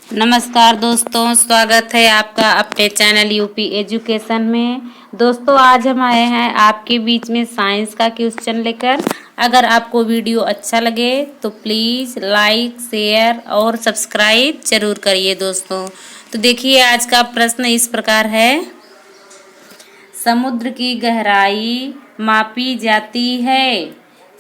नमस्कार दोस्तों, स्वागत है आपका अपने चैनल यूपी एजुकेशन में। दोस्तों आज हम आए हैं आपके बीच में साइंस का क्वेश्चन लेकर। अगर आपको वीडियो अच्छा लगे तो प्लीज़ लाइक, शेयर और सब्सक्राइब जरूर करिए दोस्तों। तो देखिए आज का प्रश्न इस प्रकार है, समुद्र की गहराई मापी जाती है।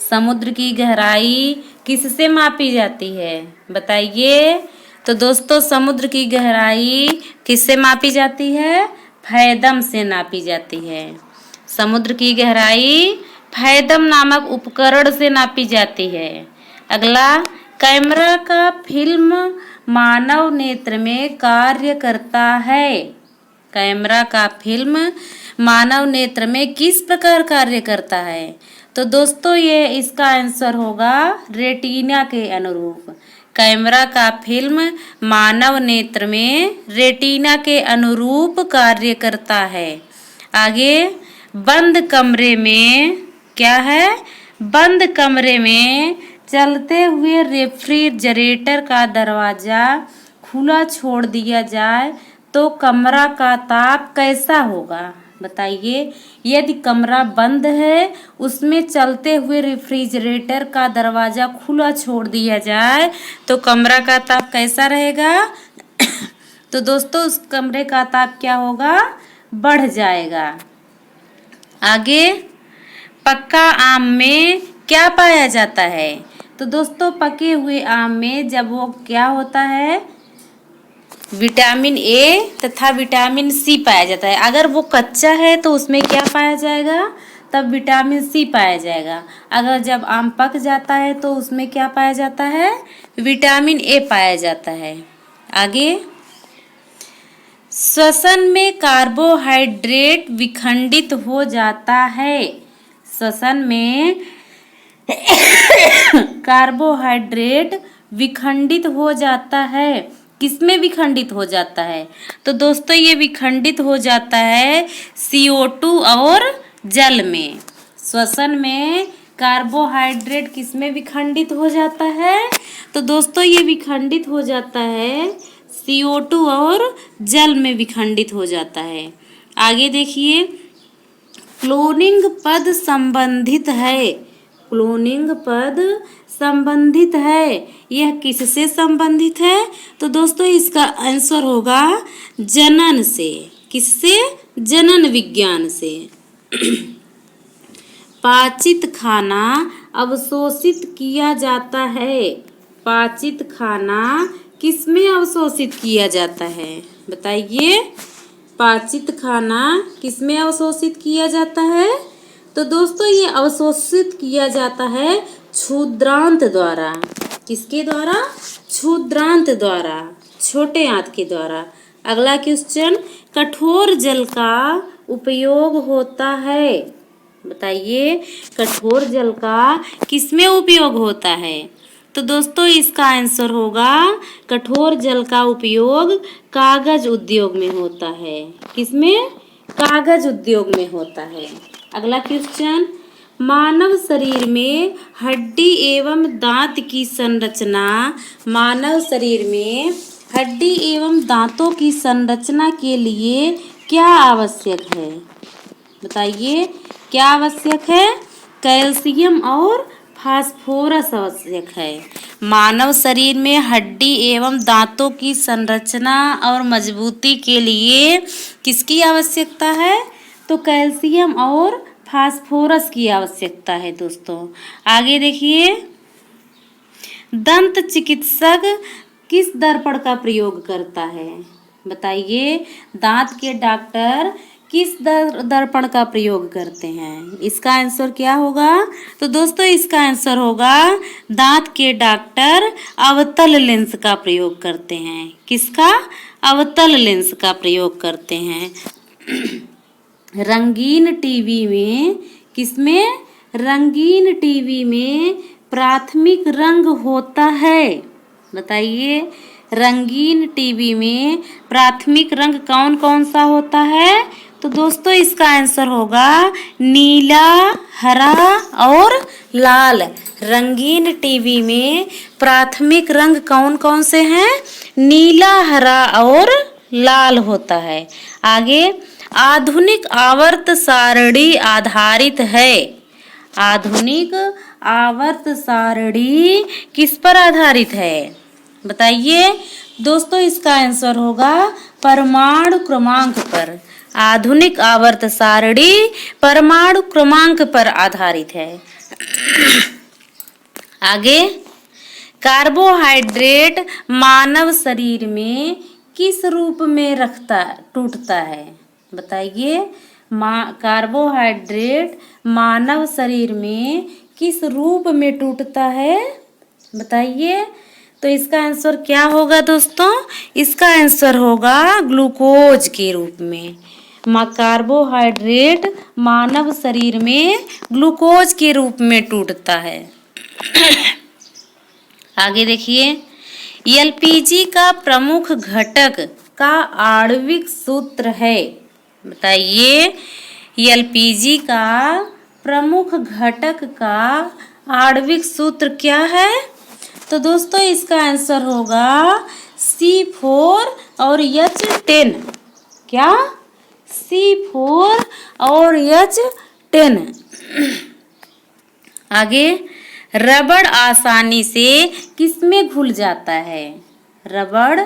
समुद्र की गहराई किससे मापी जाती है बताइए। तो दोस्तों समुद्र की गहराई किससे मापी जाती है? फैदम से नापी जाती है। समुद्र की गहराई फैदम नामक उपकरण से नापी जाती है। अगला, कैमरा का फिल्म मानव नेत्र में कार्य करता है। कैमरा का फिल्म मानव नेत्र में किस प्रकार कार्य करता है? तो दोस्तों ये इसका आंसर होगा रेटिना के अनुरूप। कैमरा का फिल्म मानव नेत्र में रेटिना के अनुरूप कार्य करता है। आगे, बंद कमरे में क्या है? बंद कमरे में चलते हुए रेफ्रिजरेटर का दरवाजा खुला छोड़ दिया जाए तो कमरा का ताप कैसा होगा बताइए। यदि कमरा बंद है, उसमें चलते हुए रेफ्रिजरेटर का दरवाजा खुला छोड़ दिया जाए तो कमरा का ताप कैसा रहेगा? तो दोस्तों उस कमरे का ताप क्या होगा? बढ़ जाएगा। आगे, पक्का आम में क्या पाया जाता है? तो दोस्तों पके हुए आम में जब वो क्या होता है, विटामिन ए तथा विटामिन सी पाया जाता है। अगर वो कच्चा है तो उसमें क्या पाया जाएगा? तब विटामिन सी पाया जाएगा। अगर जब आम पक जाता है तो उसमें क्या पाया जाता है? विटामिन ए पाया जाता है। आगे, श्वसन में कार्बोहाइड्रेट विखंडित हो जाता है। श्वसन में कार्बोहाइड्रेट विखंडित हो जाता है। किसमें विखंडित हो जाता है? तो दोस्तों ये विखंडित हो जाता है CO2 और जल में। श्वसन में कार्बोहाइड्रेट किसमें विखंडित हो जाता है? तो दोस्तों ये विखंडित हो जाता है CO2 और जल में विखंडित हो जाता है। आगे देखिए, क्लोनिंग पद संबंधित है। क्लोनिंग पद संबंधित है, यह किससे संबंधित है? तो दोस्तों इसका आंसर होगा जनन से। किससे? जनन विज्ञान से। पाचित खाना अवशोषित किया जाता है। पाचित खाना किसमें अवशोषित किया जाता है बताइए। पाचित खाना किसमें अवशोषित किया जाता है? तो दोस्तों ये अवशोषित किया जाता है क्षुद्रांत द्वारा। किसके द्वारा? क्षुद्रांत द्वारा, छोटे आंत के द्वारा। अगला क्वेश्चन, कठोर जल का उपयोग होता है बताइए। कठोर जल का किसमें उपयोग होता है? तो दोस्तों इसका आंसर होगा कठोर जल का उपयोग कागज उद्योग में होता है। किसमें? कागज उद्योग में होता है। अगला क्वेश्चन, मानव शरीर में हड्डी एवं दांत की संरचना। मानव शरीर में हड्डी एवं दांतों की संरचना के लिए क्या आवश्यक है बताइए। क्या आवश्यक है? कैल्शियम और फास्फोरस आवश्यक है। मानव शरीर में हड्डी एवं दांतों की संरचना और मजबूती के लिए किसकी आवश्यकता है? तो कैल्शियम और फास्फोरस की आवश्यकता है दोस्तों। आगे देखिए, दंत चिकित्सक किस दर्पण का प्रयोग करता है बताइए। दांत के डॉक्टर किस दर्पण का प्रयोग करते हैं? इसका आंसर क्या होगा? तो दोस्तों इसका आंसर होगा दांत के डॉक्टर अवतल लेंस का प्रयोग करते हैं। किसका? अवतल लेंस का प्रयोग करते हैं। रंगीन टीवी में किसमें? रंगीन टीवी में प्राथमिक रंग होता है बताइए। रंगीन टीवी में प्राथमिक रंग कौन कौन सा होता है? तो दोस्तों इसका आंसर होगा नीला, हरा और लाल। रंगीन टीवी में प्राथमिक रंग कौन कौन से हैं? नीला, हरा और लाल होता है। आगे, आधुनिक आवर्त सारणी आधारित है। आधुनिक आवर्त सारणी किस पर आधारित है? बताइए। दोस्तों इसका आंसर होगा परमाणु क्रमांक पर। आधुनिक आवर्त सारणी परमाणु क्रमांक पर आधारित है। आगे, कार्बोहाइड्रेट मानव शरीर में किस रूप में टूटता है? बताइए। कार्बोहाइड्रेट मानव शरीर में किस रूप में टूटता है? बताइए। तो इसका आंसर क्या होगा दोस्तों? इसका आंसर होगा ग्लूकोज के रूप में। कार्बोहाइड्रेट मानव शरीर में ग्लूकोज के रूप में टूटता है। आगे देखिए, एलपीजी का प्रमुख घटक का आणविक सूत्र है। बताइए। एलपीजी का प्रमुख घटक का आणविक सूत्र क्या है? तो दोस्तों इसका आंसर होगा C4 और H10। क्या? C4 और H10। आगे, रबड़ आसानी से किसमें घुल जाता है? रबड़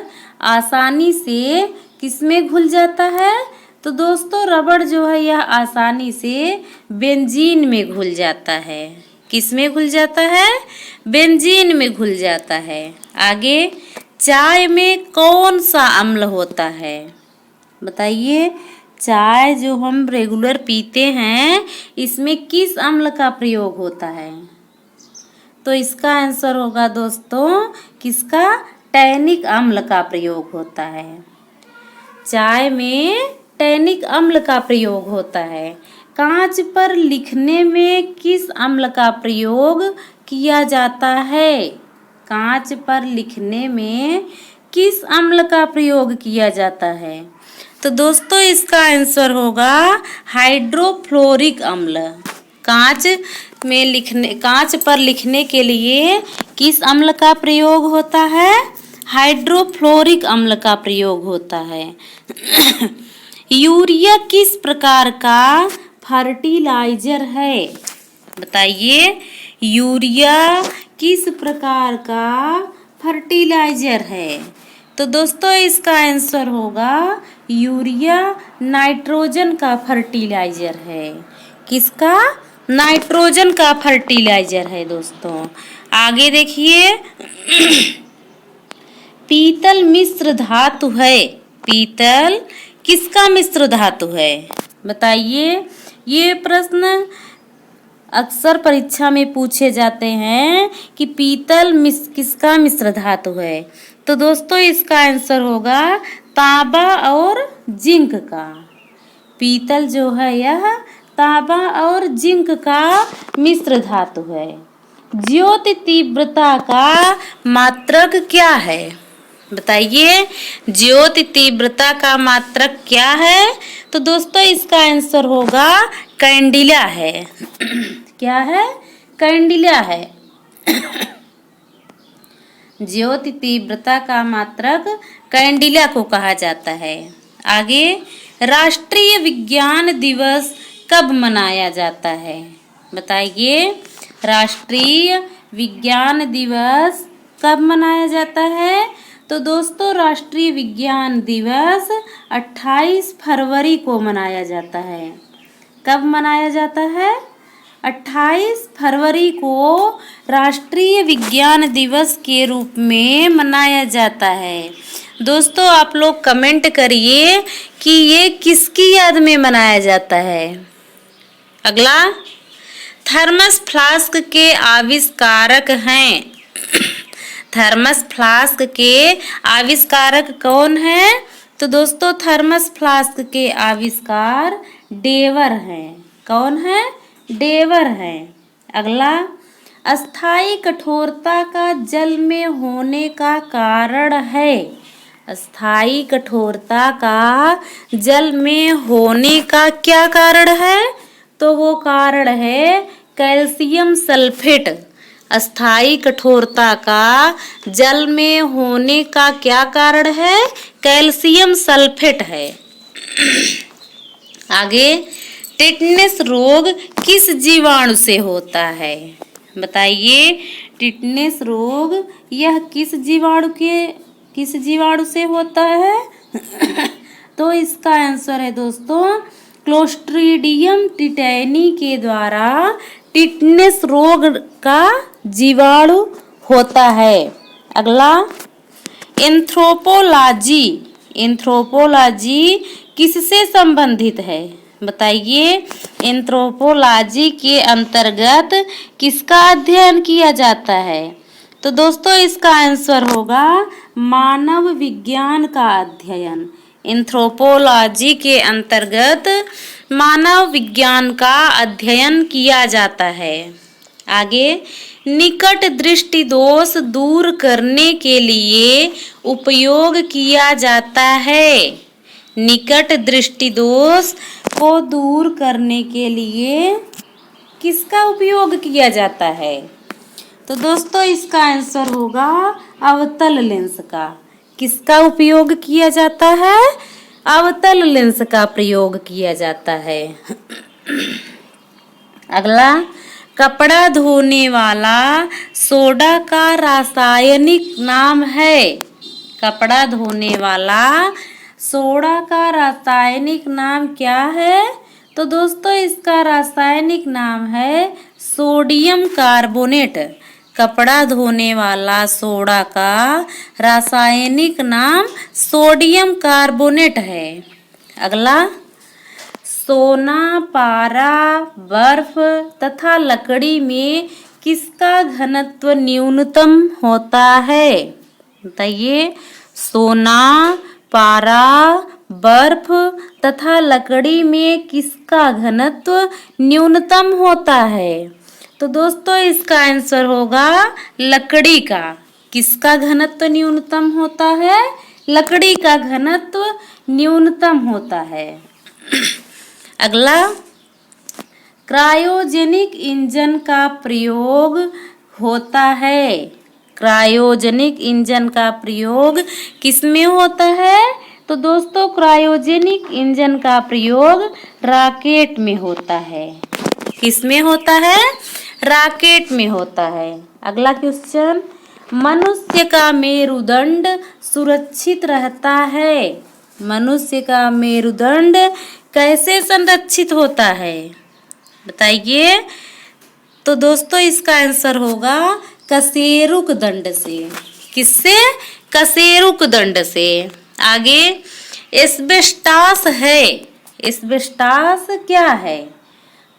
आसानी से किसमें घुल जाता है? तो दोस्तों रबड़ जो है यह आसानी से बेंजीन में घुल जाता है। किस में घुल जाता है? बेंजीन में घुल जाता है। आगे, चाय में कौन सा अम्ल होता है? बताइए। चाय जो हम रेगुलर पीते हैं इसमें किस अम्ल का प्रयोग होता है? तो इसका आंसर होगा दोस्तों किसका? टैनिक अम्ल का प्रयोग होता है। चाय में टैनिक अम्ल का प्रयोग होता है। कांच पर लिखने में किस अम्ल का प्रयोग किया जाता है? कांच पर लिखने में किस अम्ल का प्रयोग किया जाता है? तो दोस्तों इसका आंसर होगा हाइड्रोफ्लोरिक अम्ल। कांच पर लिखने के लिए किस अम्ल का प्रयोग होता है? हाइड्रोफ्लोरिक अम्ल का प्रयोग होता है। यूरिया किस प्रकार का फर्टिलाइजर है? बताइए। यूरिया किस प्रकार का फर्टिलाइजर है? तो दोस्तों इसका आंसर होगा यूरिया नाइट्रोजन का फर्टिलाइजर है। किसका? नाइट्रोजन का फर्टिलाइजर है दोस्तों। आगे देखिए, पीतल मिश्र धातु है। पीतल किसका मिश्र धातु है? बताइए। ये प्रश्न अक्सर परीक्षा में पूछे जाते हैं कि पीतल किसका मिश्र धातु है? तो दोस्तों इसका आंसर होगा तांबा और जिंक का। पीतल जो है यह तांबा और जिंक का मिश्र धातु है। ज्योति तीव्रता का मात्रक क्या है? बताइए। ज्योति तीव्रता का मात्रक क्या है? तो दोस्तों इसका आंसर होगा कैंडिला है। क्या है? कैंडिला है। ज्योति तीव्रता का मात्रक कैंडिला को कहा जाता है। आगे, राष्ट्रीय विज्ञान दिवस कब मनाया जाता है? बताइए। राष्ट्रीय विज्ञान दिवस कब मनाया जाता है? तो दोस्तों राष्ट्रीय विज्ञान दिवस 28 फरवरी को मनाया जाता है। कब मनाया जाता है? 28 फरवरी को राष्ट्रीय विज्ञान दिवस के रूप में मनाया जाता है। दोस्तों आप लोग कमेंट करिए कि ये किसकी याद में मनाया जाता है। अगला, थर्मस फ्लास्क के आविष्कारक हैं। थर्मस फ्लास्क के आविष्कारक कौन है? तो दोस्तों थर्मस फ्लास्क के आविष्कार डेवर हैं। कौन है? डेवर है। अगला, अस्थाई कठोरता का जल में होने का कारण है। स्थायी कठोरता का जल में होने का क्या कारण है? तो वो कारण है कैल्शियम सल्फेट। स्थायी कठोरता का जल में होने का क्या कारण है? कैल्शियम सल्फेट है। आगे, टिटनेस रोग किस जीवाणु से होता है? बताइए, टिटनेस रोग यह किस जीवाणु से होता है? तो इसका आंसर है दोस्तों क्लोस्ट्रीडियम टिटेनी के द्वारा टिटनेस रोग का जीवाणु होता है। अगला, एंथ्रोपोलॉजी किससे संबंधित है? बताइए, एंथ्रोपोलॉजी के अंतर्गत किसका अध्ययन किया जाता है? तो दोस्तों इसका आंसर होगा मानव विज्ञान का अध्ययन। एंथ्रोपोलॉजी के अंतर्गत मानव विज्ञान का अध्ययन किया जाता है। आगे, निकट दृष्टि दोष दूर करने के लिए उपयोग किया जाता है। निकट दृष्टि दोष को दूर करने के लिए किसका उपयोग किया जाता है? तो दोस्तों इसका आंसर होगा अवतल लेंस का। किसका उपयोग किया जाता है? अवतल लेंस का प्रयोग किया जाता है। अगला, कपड़ा धोने वाला सोडा का रासायनिक नाम है। कपड़ा धोने वाला सोडा का रासायनिक नाम क्या है? तो दोस्तों इसका रासायनिक नाम है सोडियम कार्बोनेट। कपड़ा धोने वाला सोडा का रासायनिक नाम सोडियम कार्बोनेट है। अगला, सोना, पारा, बर्फ तथा लकड़ी में किसका घनत्व न्यूनतम होता है? बताइए, सोना, पारा, बर्फ तथा लकड़ी में किसका घनत्व न्यूनतम होता है? तो दोस्तों इसका आंसर होगा लकड़ी का। किसका घनत्व न्यूनतम होता है? लकड़ी का घनत्व न्यूनतम होता है। अगला, क्रायोजेनिक इंजन का प्रयोग होता है। क्रायोजेनिक इंजन का प्रयोग किसमें होता है? तो दोस्तों क्रायोजेनिक इंजन का प्रयोग रॉकेट में होता है। किसमें होता है? रॉकेट में होता है। अगला क्वेश्चन, मनुष्य का मेरुदंड सुरक्षित रहता है। मनुष्य का मेरुदंड कैसे संरक्षित होता है? बताइए। तो दोस्तों इसका आंसर होगा कशेरुक दंड से। किससे? कशेरुक दंड से। आगे, एस्बेस्टास है। एस्बेस्टास क्या है?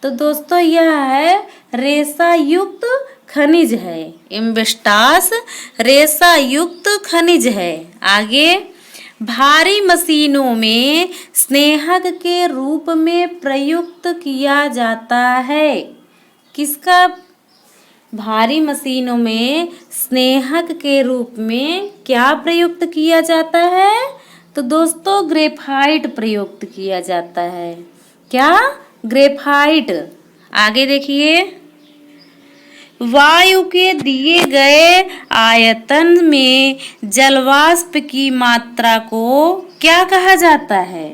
तो दोस्तों यह है रेशा युक्त खनिज है। एस्बेस्टास रेशा युक्त खनिज है। आगे, भारी मशीनों में स्नेहक के रूप में प्रयुक्त किया जाता है। किसका? भारी मशीनों में स्नेहक के रूप में क्या प्रयुक्त किया जाता है? तो दोस्तों ग्रेफाइट प्रयुक्त किया जाता है। क्या? ग्रेफाइट। आगे देखिए, वायु के दिए गए आयतन में जलवाष्प की मात्रा को क्या कहा जाता है?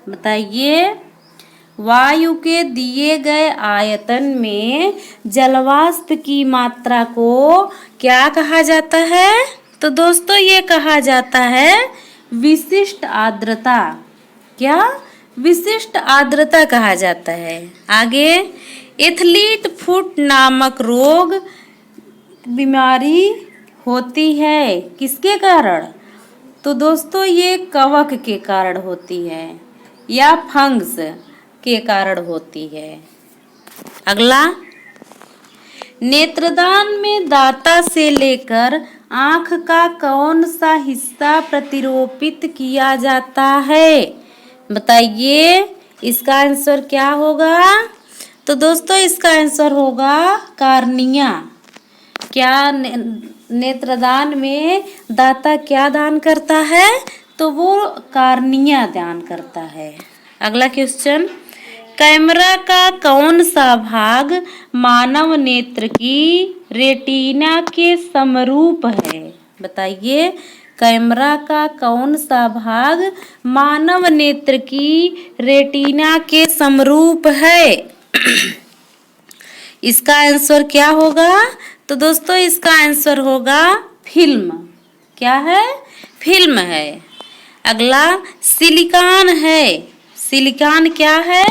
बताइए। वायु के दिए गए आयतन में जलवाष्प की मात्रा को क्या कहा जाता है? तो दोस्तों ये कहा जाता है विशिष्ट आर्द्रता। क्या? विशिष्ट आर्द्रता कहा जाता है। आगे, एथलीट फुट नामक रोग बीमारी होती है किसके कारण? तो दोस्तों ये कवक के कारण होती है या फंगस के कारण होती है। अगला, नेत्रदान में दाता से लेकर आँख का कौन सा हिस्सा प्रतिरोपित किया जाता है? बताइए इसका आंसर क्या होगा? तो दोस्तों इसका आंसर होगा कार्निया। क्या? नेत्रदान में दाता क्या दान करता है? तो वो कार्निया दान करता है। अगला क्वेश्चन, कैमरा का कौन सा भाग मानव नेत्र की रेटिना के समरूप है? बताइए, कैमरा का कौन सा भाग मानव नेत्र की रेटिना के समरूप है? इसका आंसर क्या होगा? तो दोस्तों इसका आंसर होगा फिल्म। क्या है? फिल्म है। अगला, सिलिकॉन है। सिलिकॉन क्या है?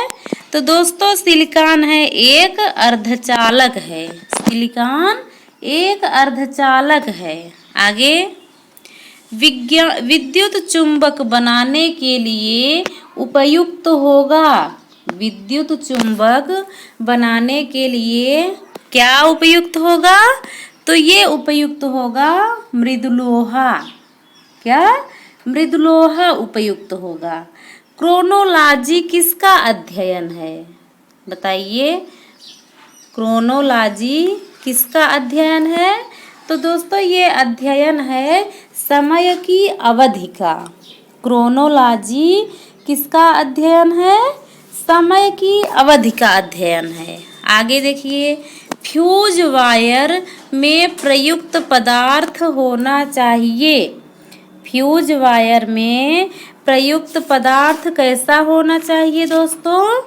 तो दोस्तों सिलिकॉन है एक अर्धचालक है। सिलिकॉन एक अर्धचालक है। आगे, विद्युत चुंबक बनाने के लिए उपयुक्त होगा। विद्युत चुंबक बनाने के लिए क्या उपयुक्त होगा? तो ये उपयुक्त होगा मृदुलोहा। क्या? मृदुलोहा उपयुक्त होगा। क्रोनोलॉजी किसका अध्ययन है? बताइए, क्रोनोलॉजी किसका अध्ययन है? तो दोस्तों ये अध्ययन है समय की अवधि का। क्रोनोलॉजी किसका अध्ययन है? समय की अवधि का अध्ययन है। आगे देखिए, फ्यूज वायर में प्रयुक्त पदार्थ होना चाहिए। फ्यूज वायर में प्रयुक्त पदार्थ कैसा होना चाहिए दोस्तों?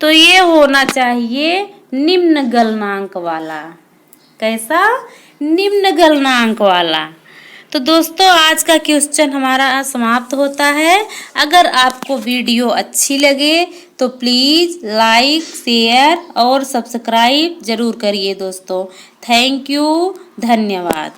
तो ये होना चाहिए निम्न गलनांक वाला। कैसा? निम्न गलनांक वाला। तो दोस्तों आज का क्वेश्चन हमारा समाप्त होता है। अगर आपको वीडियो अच्छी लगे तो प्लीज़ लाइक, शेयर और सब्सक्राइब ज़रूर करिए दोस्तों। थैंक यू, धन्यवाद।